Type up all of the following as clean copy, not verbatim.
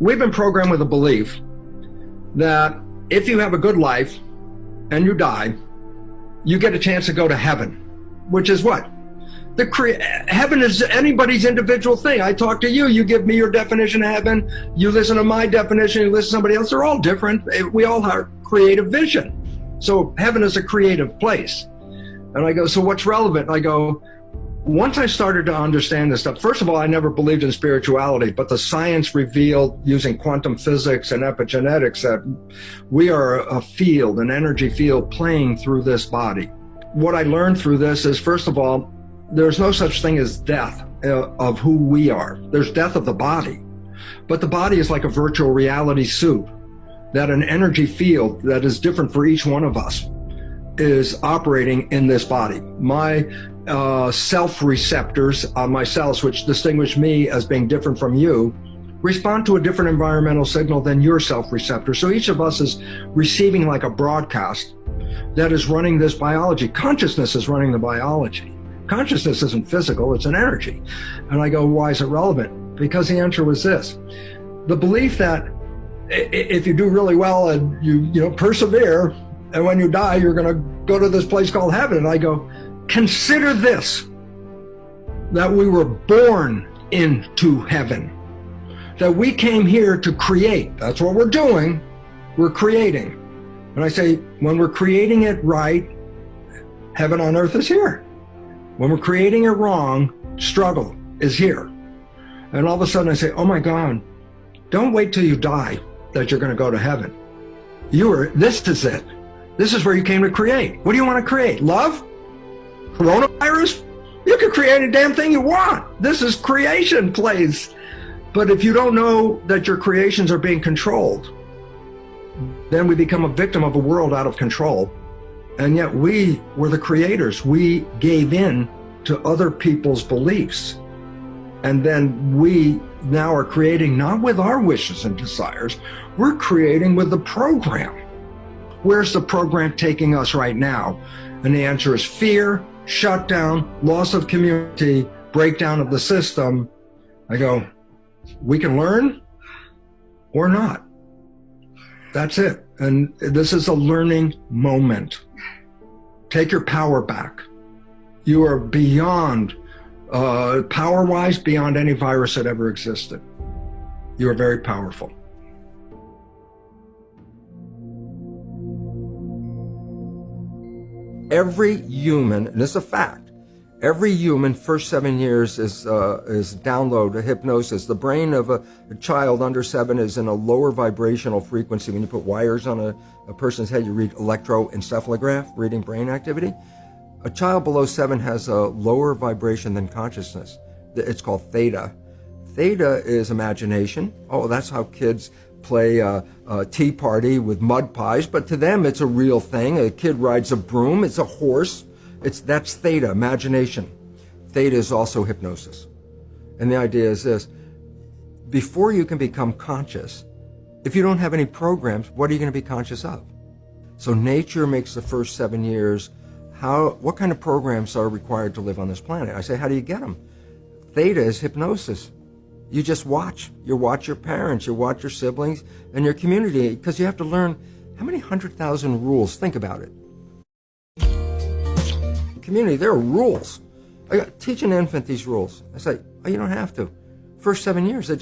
we've been programmed with a belief that if you have a good life and you die, you get a chance to go to heaven, which is what? Heaven is anybody's individual thing. I talk to you, you give me your definition of heaven, you listen to my definition, you listen to somebody else. They're all different. We all have creative vision. So heaven is a creative place. And I go, so what's relevant? I go, once I started to understand this stuff, first of all, I never believed in spirituality, but the science revealed using quantum physics and epigenetics that we are a field, an energy field playing through this body. What I learned through this is, first of all, there's no such thing as death of who we are. There's death of the body, but the body is like a virtual reality suit that an energy field that is different for each one of us is operating in this body. My self-receptors on my cells, which distinguish me as being different from you, respond to a different environmental signal than your self-receptor. So each of us is receiving like a broadcast that is running this biology. Consciousness is running the biology. Consciousness isn't physical, it's an energy. And I go, why is it relevant? Because the answer was this. The belief that if you do really well and you persevere, and when you die, you're going to go to this place called heaven. And I go, consider this, that we were born into heaven, that we came here to create. That's what we're doing. We're creating. And I say, when we're creating it right, heaven on earth is here. When we're creating it wrong, struggle is here. And all of a sudden I say, oh my God, don't wait till you die that you're going to go to heaven. This is it. This is where you came to create. What do you want to create? Love? Coronavirus? You can create a damn thing you want. This is creation place. But if you don't know that your creations are being controlled, then we become a victim of a world out of control. And yet we were the creators. We gave in to other people's beliefs. And then we now are creating not with our wishes and desires, we're creating with the program. Where's the program taking us right now? And the answer is fear, shutdown, loss of community, breakdown of the system. I go, we can learn or not. That's it. And this is a learning moment. Take your power back. You are beyond, power-wise, beyond any virus that ever existed. You are very powerful. Every human, and this is a fact, every human first 7 years is download hypnosis. The brain of a child under 7 is in a lower vibrational frequency. When you put wires on a person's head, you read electroencephalograph, reading brain activity. A child below 7 has a lower vibration than consciousness. It's called theta. Theta is imagination. Oh, that's how kids play a tea party with mud pies, but to them it's a real thing. A kid rides a broom, it's a horse. That's theta, imagination. Theta is also hypnosis. And the idea is this: before you can become conscious, if you don't have any programs, what are you going to be conscious of? So nature makes the first 7 years. What kind of programs are required to live on this planet? I say, how do you get them? Theta is hypnosis. You just watch. You watch your parents, you watch your siblings, and your community, because you have to learn how many 100,000 rules. Think about it. Community, there are rules. Teach an infant these rules. I say, oh, you don't have to. First 7 years, they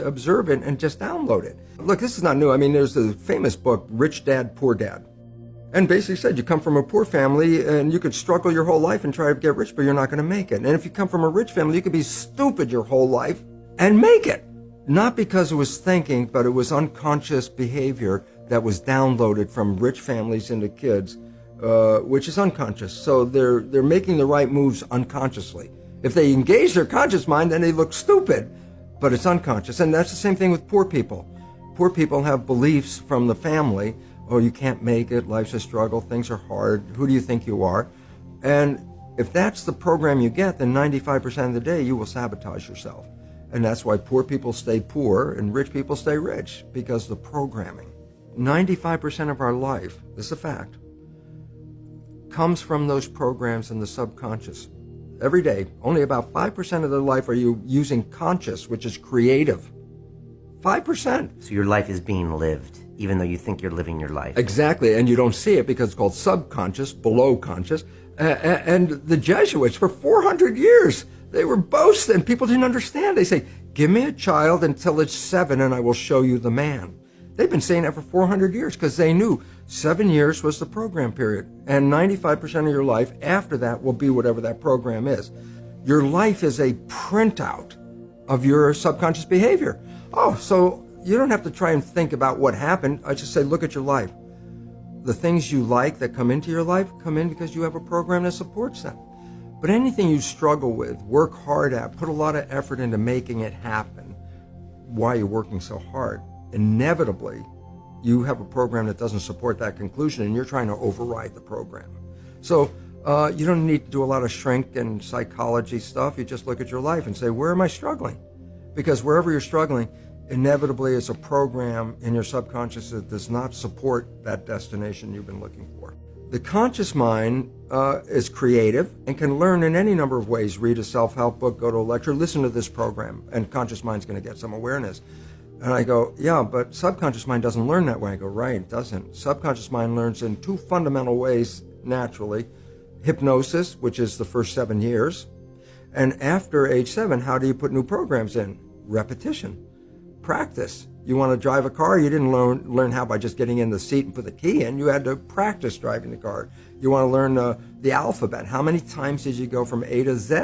observe it and just download it. Look, this is not new. I mean, there's the famous book, Rich Dad, Poor Dad. And basically said you come from a poor family and you could struggle your whole life and try to get rich, but you're not going to make it. And if you come from a rich family, you could be stupid your whole life and make it. Not because it was thinking, but it was unconscious behavior that was downloaded from rich families into kids, which is unconscious. So they're making the right moves unconsciously. If they engage their conscious mind, then they look stupid, but it's unconscious. And that's the same thing with poor people. Poor people have beliefs from the family. Oh, you can't make it, life's a struggle, things are hard, who do you think you are? And if that's the program you get, then 95% of the day you will sabotage yourself. And that's why poor people stay poor and rich people stay rich, because the programming. 95% of our life, this is a fact, comes from those programs in the subconscious. Every day, only about 5% of their life are you using conscious, which is creative. 5%. So your life is being lived, even though you think you're living your life. Exactly, and you don't see it because it's called subconscious, below conscious. And the Jesuits, for 400 years, they were boasting. People didn't understand. They say, give me a child until it's 7 and I will show you the man. They've been saying that for 400 years because they knew 7 years was the program period. And 95% of your life after that will be whatever that program is. Your life is a printout of your subconscious behavior. Oh, so you don't have to try and think about what happened. I just say, look at your life. The things you like that come into your life come in because you have a program that supports them. But anything you struggle with, work hard at, put a lot of effort into making it happen, why you're working so hard, inevitably you have a program that doesn't support that conclusion and you're trying to override the program. So you don't need to do a lot of shrink and psychology stuff. You just look at your life and say, where am I struggling? Because wherever you're struggling, inevitably it's a program in your subconscious that does not support that destination you've been looking for. The conscious mind is creative and can learn in any number of ways. Read a self-help book, go to a lecture, listen to this program, and conscious mind's going to get some awareness. And I go, yeah, but subconscious mind doesn't learn that way. I go, right, it doesn't. Subconscious mind learns in 2 fundamental ways naturally. Hypnosis, which is the first 7 years. And after age 7, how do you put new programs in? Repetition. Practice. You want to drive a car, you didn't learn how by just getting in the seat and put the key in. You had to practice driving the car. You want to learn the alphabet. How many times did you go from A to Z?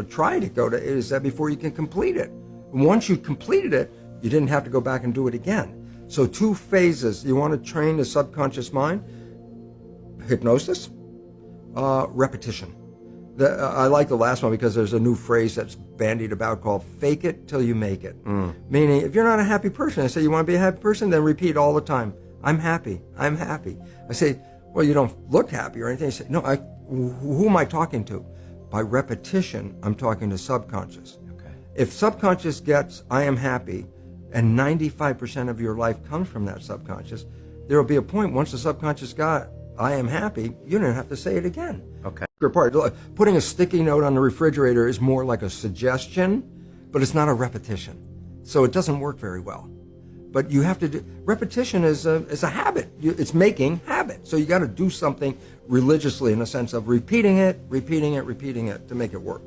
Try to go to A to Z before you can complete it. And once you completed it, you didn't have to go back and do it again. So 2 phases. You want to train the subconscious mind. Hypnosis, repetition. I like the last one because there's a new phrase that's bandied about called fake it till you make it. Meaning, if you're not a happy person, I say, you want to be a happy person? Then repeat all the time, I'm happy, I'm happy. I say, well, you don't look happy or anything. I say, no, who am I talking to? By repetition, I'm talking to subconscious. Okay. If subconscious gets, I am happy, and 95% of your life comes from that subconscious, there will be a point once the subconscious got, I am happy, you don't have to say it again. Okay. Putting a sticky note on the refrigerator is more like a suggestion, but it's not a repetition. So it doesn't work very well. But you have to do, repetition is a habit. It's making habit. So you got to do something religiously in the sense of repeating it to make it work.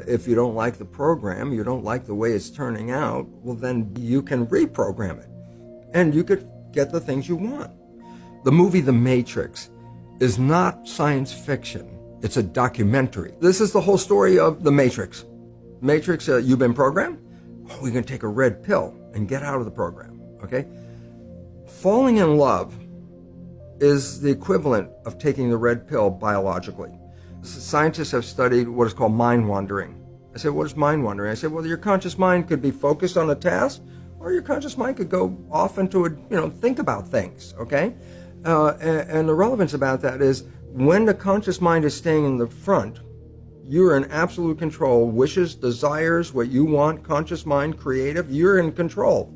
If you don't like the program, you don't like the way it's turning out, well then you can reprogram it. And you could get the things you want. The movie The Matrix is not science fiction. It's a documentary. This is the whole story of The Matrix. Matrix, you've been programmed? Oh, we're going to take a red pill and get out of the program, okay? Falling in love is the equivalent of taking the red pill biologically. Scientists have studied what is called mind wandering. I said, what is mind wandering? I said, well, your conscious mind could be focused on a task, or your conscious mind could go off into think about things, okay? And the relevance about that is when the conscious mind is staying in the front, you're in absolute control. Wishes, desires, what you want, conscious mind, creative, you're in control.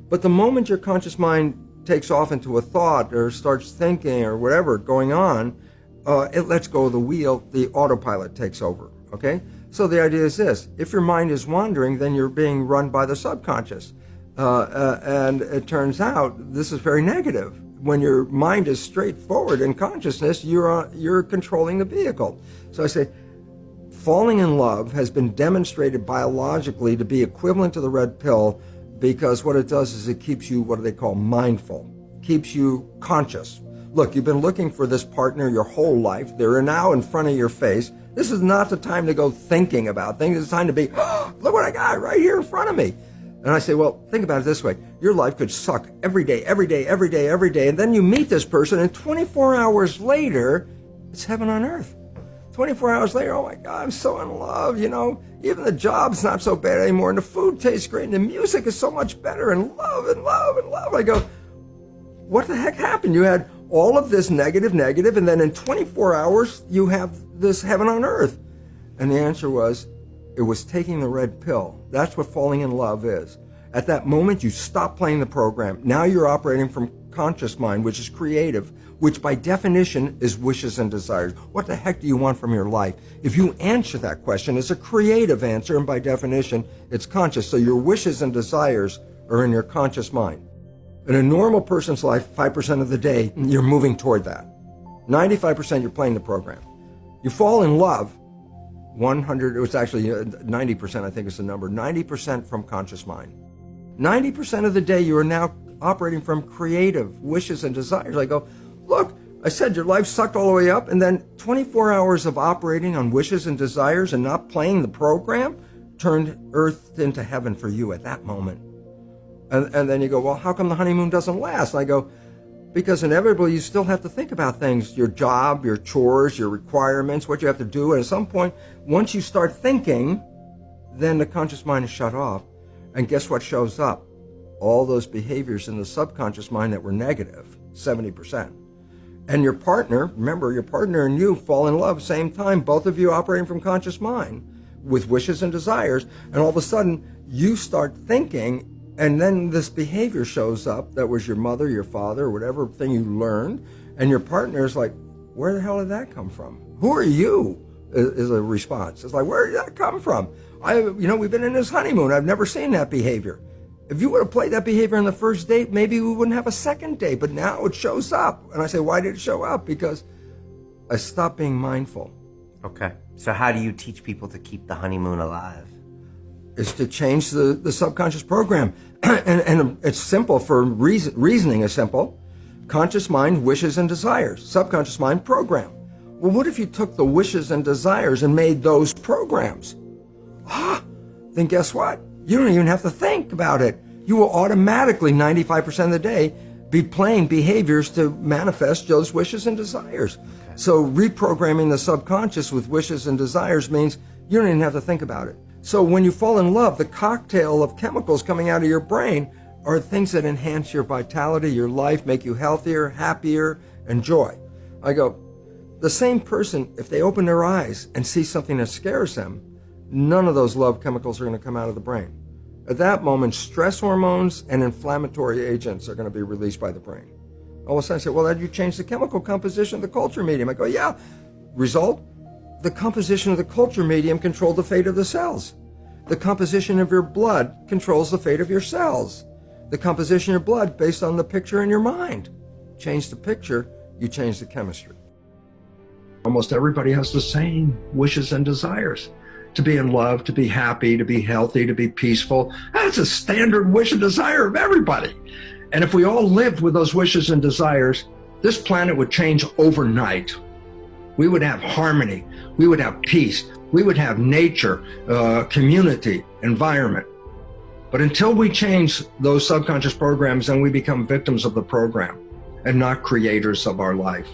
But the moment your conscious mind takes off into a thought or starts thinking or whatever going on, it lets go of the wheel, the autopilot takes over, okay? So the idea is this: if your mind is wandering, then you're being run by the subconscious. And it turns out this is very negative. When your mind is straightforward in consciousness, you're controlling the vehicle. So I say, falling in love has been demonstrated biologically to be equivalent to the red pill because what it does is it keeps you, what do they call, mindful, keeps you conscious. Look, you've been looking for this partner your whole life. They're now in front of your face. This is not the time to go thinking about things. It's time to be, oh, look what I got right here in front of me. And I say, well, think about it this way. Your life could suck every day, and then you meet this person, and 24 hours later, it's heaven on earth. 24 hours later, oh my God, I'm so in love, Even the job's not so bad anymore, and the food tastes great, and the music is so much better, and love, and love, and love. I go, what the heck happened? You had all of this negative, and then in 24 hours, you have this heaven on earth. And the answer was, it was taking the red pill. That's what falling in love is. At that moment, you stop playing the program. Now you're operating from subconscious mind, which is creative, which by definition is wishes and desires. What the heck do you want from your life? If you answer that question, it's a creative answer, and by definition, it's conscious. So your wishes and desires are in your conscious mind. In a normal person's life, 5% of the day, you're moving toward that. 95% you're playing the program. You fall in love, 100, it was actually 90%, I think is the number, 90% from conscious mind. 90% of the day you are now operating from creative wishes and desires. I go, look, I said your life sucked all the way up, and then 24 hours of operating on wishes and desires and not playing the program turned earth into heaven for you at that moment. And then you go, well, how come the honeymoon doesn't last? And I go, because inevitably you still have to think about things, your job, your chores, your requirements, what you have to do. And at some point, once you start thinking, then the conscious mind is shut off. And guess what shows up? All those behaviors in the subconscious mind that were negative, 70%. And your partner, remember, your partner and you fall in love same time, both of you operating from conscious mind with wishes and desires. And all of a sudden, you start thinking, and then this behavior shows up that was your mother, your father, or whatever thing you learned. And your partner is like, where the hell did that come from? Who are you? Is a response. It's like, where did that come from? We've been in this honeymoon. I've never seen that behavior. If you would have played that behavior on the first date, maybe we wouldn't have a second date, but now it shows up. And I say, why did it show up? Because I stopped being mindful. Okay. So how do you teach people to keep the honeymoon alive? Is to change the subconscious program. and it's simple for reasoning is simple. Conscious mind, wishes and desires. Subconscious mind, program. Well, what if you took the wishes and desires and made those programs? Then guess what? You don't even have to think about it. You will automatically, 95% of the day, be playing behaviors to manifest those wishes and desires. Okay. So reprogramming the subconscious with wishes and desires means you don't even have to think about it. So when you fall in love, the cocktail of chemicals coming out of your brain are things that enhance your vitality, your life, make you healthier, happier, and joy. I go, the same person, if they open their eyes and see something that scares them, none of those love chemicals are going to come out of the brain. At that moment, stress hormones and inflammatory agents are going to be released by the brain. All of a sudden, I say, well, then you change the chemical composition of the culture medium. I go, yeah. Result? The composition of the culture medium controlled the fate of the cells. The composition of your blood controls the fate of your cells. The composition of your blood based on the picture in your mind. Change the picture, you change the chemistry. Almost everybody has the same wishes and desires. To be in love, to be happy, to be healthy, to be peaceful. That's a standard wish and desire of everybody. And if we all lived with those wishes and desires, this planet would change overnight. We would have harmony. We would have peace. We would have nature, community, environment. But until we change those subconscious programs, then we become victims of the program and not creators of our life.